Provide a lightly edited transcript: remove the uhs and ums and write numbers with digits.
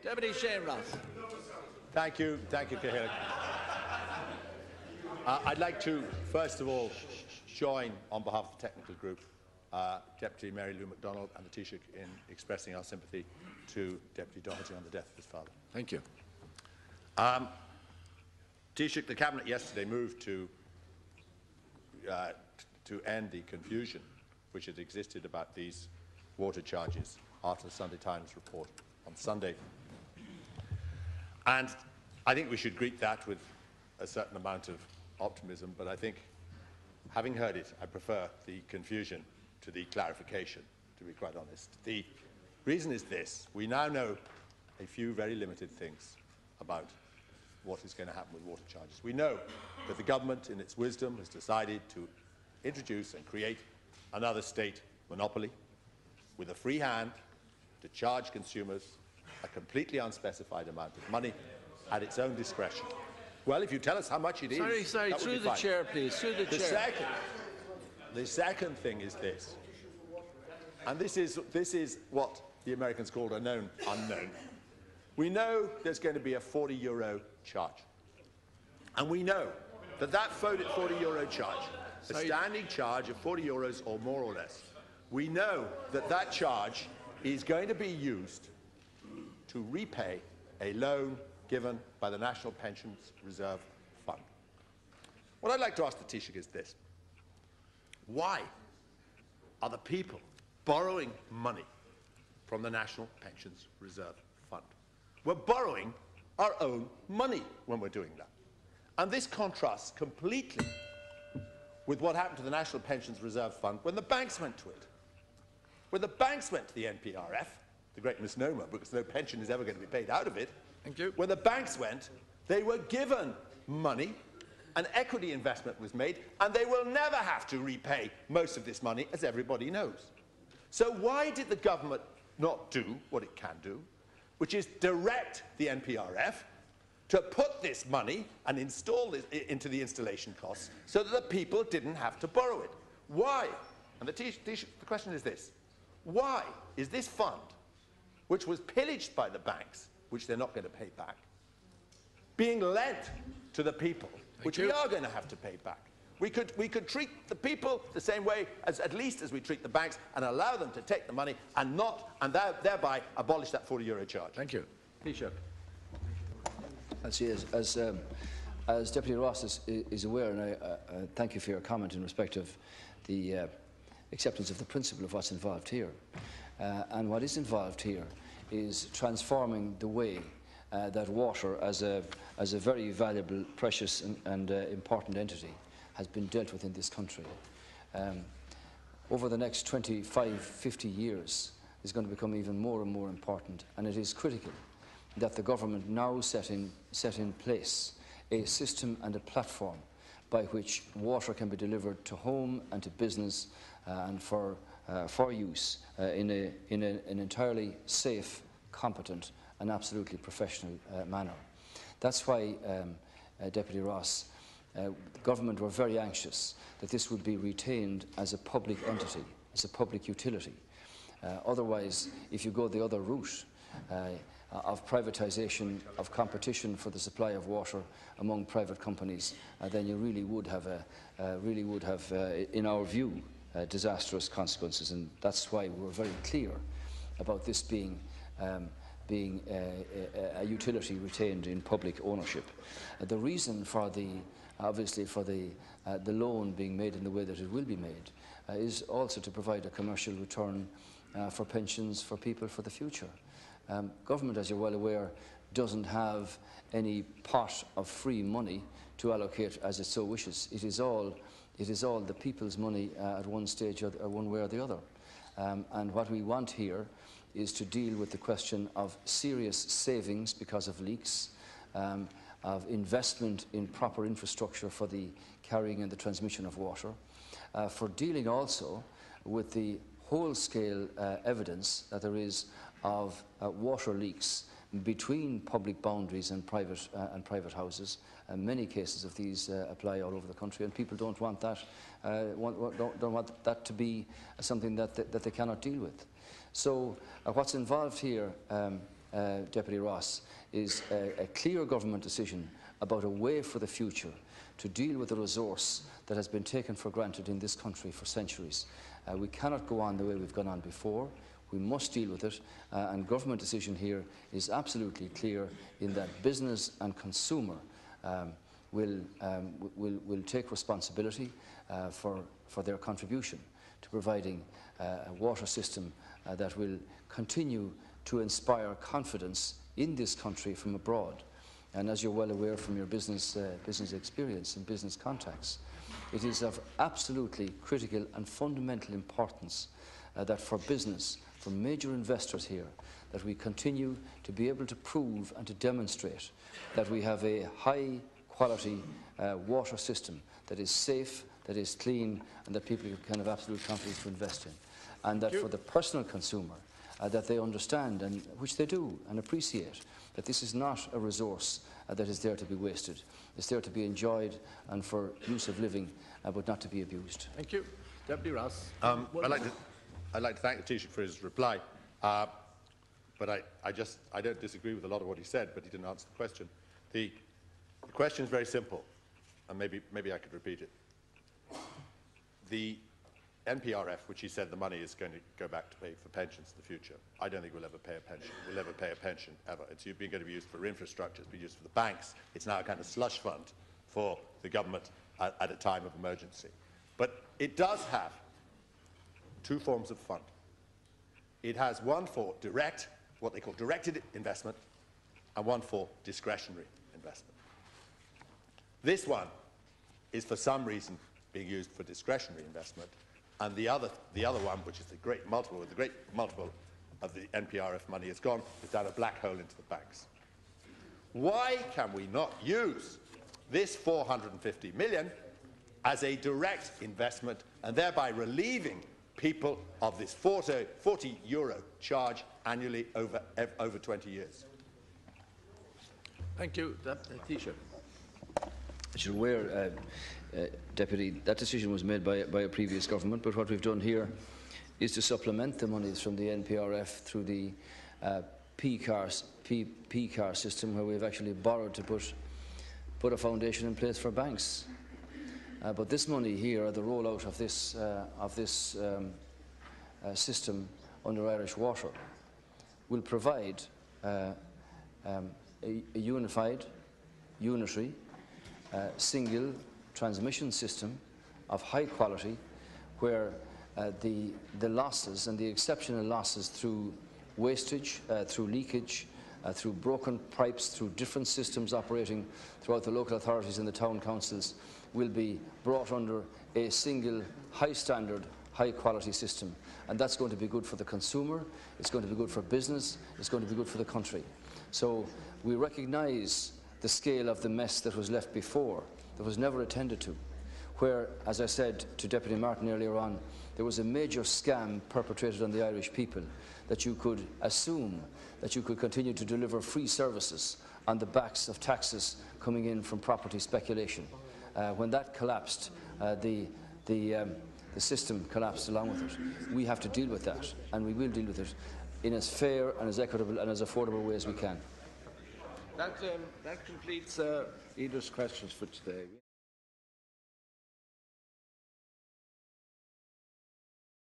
Deputy Shane Ross. Thank you, Cahill. I'd like to, first of all, join on behalf of the technical group Deputy Mary Lou MacDonald and the Taoiseach in expressing our sympathy to Deputy Doherty on the death of his father. Thank you. Taoiseach, the Cabinet yesterday moved to end the confusion which had existed about these water charges after the Sunday Times report on Sunday. And I think we should greet that with a certain amount of optimism, but I think, having heard it, I prefer the confusion to the clarification, to be quite honest. The reason is this. We now know a few very limited things about what is going to happen with water charges. We know that the government, in its wisdom, has decided to introduce and create another state monopoly with a free hand to charge consumers a completely unspecified amount of money at its own discretion. Well, if you tell us how much it is, sorry, through the chair, please, through the chair. The second thing is this, and this is what the Americans called a known unknown. We know there's going to be a €40 charge, and we know that that €40 charge, a standing charge of €40 or more or less, we know that that charge is going to be used to repay a loan given by the National Pensions Reserve Fund. What I'd like to ask the Taoiseach is this. Why are the people borrowing money from the National Pensions Reserve Fund? We're borrowing our own money when we're doing that. And this contrasts completely with what happened to the National Pensions Reserve Fund when the banks went to it. When the banks went to the NPRF, the great misnomer, because no pension is ever going to be paid out of it. Thank you. When the banks went, they were given money, an equity investment was made, and they will never have to repay most of this money, as everybody knows. So why did the government not do what it can do, which is direct the NPRF to put this money and install it into the installation costs so that the people didn't have to borrow it? Why? And the question is this. Why is this fund, which was pillaged by the banks, which they're not going to pay back, being lent to the people, which we are going to have to pay back? We could treat the people the same way, at least as we treat the banks, and allow them to take the money and thereby abolish that €40 charge. Thank you. Taoiseach. As Deputy Ross is aware, and I thank you for your comment in respect of the acceptance of the principle of what's involved here. And what is involved here is transforming the way that water, as a very valuable, precious and important entity, has been dealt with in this country. Over the next 25, 50 years, is going to become even more and more important, and it is critical that the government now set in place a system and a platform by which water can be delivered to home and to business and for use in an entirely safe, competent and absolutely professional manner. That's why, Deputy Ross, the government were very anxious that this would be retained as a public entity, as a public utility. Otherwise, if you go the other route of privatisation of competition for the supply of water among private companies, then you really would have, in our view, disastrous consequences. And that's why we're very clear about this being a utility retained in public ownership. The reason for obviously for the loan being made in the way that it will be made is also to provide a commercial return for pensions for people for the future. Government, as you're well aware, doesn't have any pot of free money to allocate as it so wishes. It is all the people's money at one stage or one way or the other. And what we want here is to deal with the question of serious savings because of leaks, of investment in proper infrastructure for the carrying and the transmission of water, for dealing also with the whole-scale evidence that there is of water leaks between public boundaries and private houses. Many cases of these apply all over the country, and people don't want that. Don't want that to be something that they cannot deal with. So what's involved here, Deputy Ross, is a clear government decision about a way for the future to deal with a resource that has been taken for granted in this country for centuries. We cannot go on the way we've gone on before. We must deal with it, and government decision here is absolutely clear in that business and consumer will take responsibility for their contribution to providing a water system that will continue to inspire confidence in this country from abroad. And as you're well aware from your business experience and business contacts, it is of absolutely critical and fundamental importance that for business, for major investors here, that we continue to be able to prove and to demonstrate that we have a high quality water system that is safe, that is clean, and that people can have absolute confidence to invest in. And that for the personal consumer, that they understand, and which they do and appreciate, that this is not a resource that is there to be wasted. It's there to be enjoyed and for use of living, but not to be abused. Thank you. Deputy Ross. I'd like to thank the Taoiseach for his reply, but I don't disagree with a lot of what he said, but he didn't answer the question. The question is very simple, and maybe I could repeat it. The NPRF, which he said the money is going to go back to pay for pensions in the future, I don't think we'll ever pay a pension. We'll never pay a pension, ever. It's going to be used for infrastructure, it's been used for the banks. It's now a kind of slush fund for the government at a time of emergency. But it does have two forms of fund. It has one for direct, what they call directed investment, and one for discretionary investment. This one is for some reason being used for discretionary investment, and the other one, which is the great multiple of the NPRF money has gone, is down a black hole into the banks. Why can we not use this 450 million as a direct investment and thereby relieving people of this 40 euro charge annually over 20 years? Thank you. Taoiseach. As you're aware, Deputy, that decision was made by a previous government, but what we've done here is to supplement the monies from the NPRF through the PCAR system, where we've actually borrowed to put a foundation in place for banks. But this money here, the rollout of this system under Irish Water, will provide a unified, unitary, single transmission system of high quality, where the losses and the exceptional losses through wastage, through leakage, through broken pipes, through different systems operating throughout the local authorities and the town councils, will be brought under a single high standard, high quality system. And that's going to be good for the consumer, it's going to be good for business, it's going to be good for the country. So we recognise the scale of the mess that was left before, that was never attended to, where, as I said to Deputy Martin earlier on, there was a major scam perpetrated on the Irish people, that you could assume that you could continue to deliver free services on the backs of taxes coming in from property speculation. When that collapsed, the system collapsed along with it. We have to deal with that, and we will deal with it in as fair and as equitable and as affordable way as we can. That completes Ida's questions for today.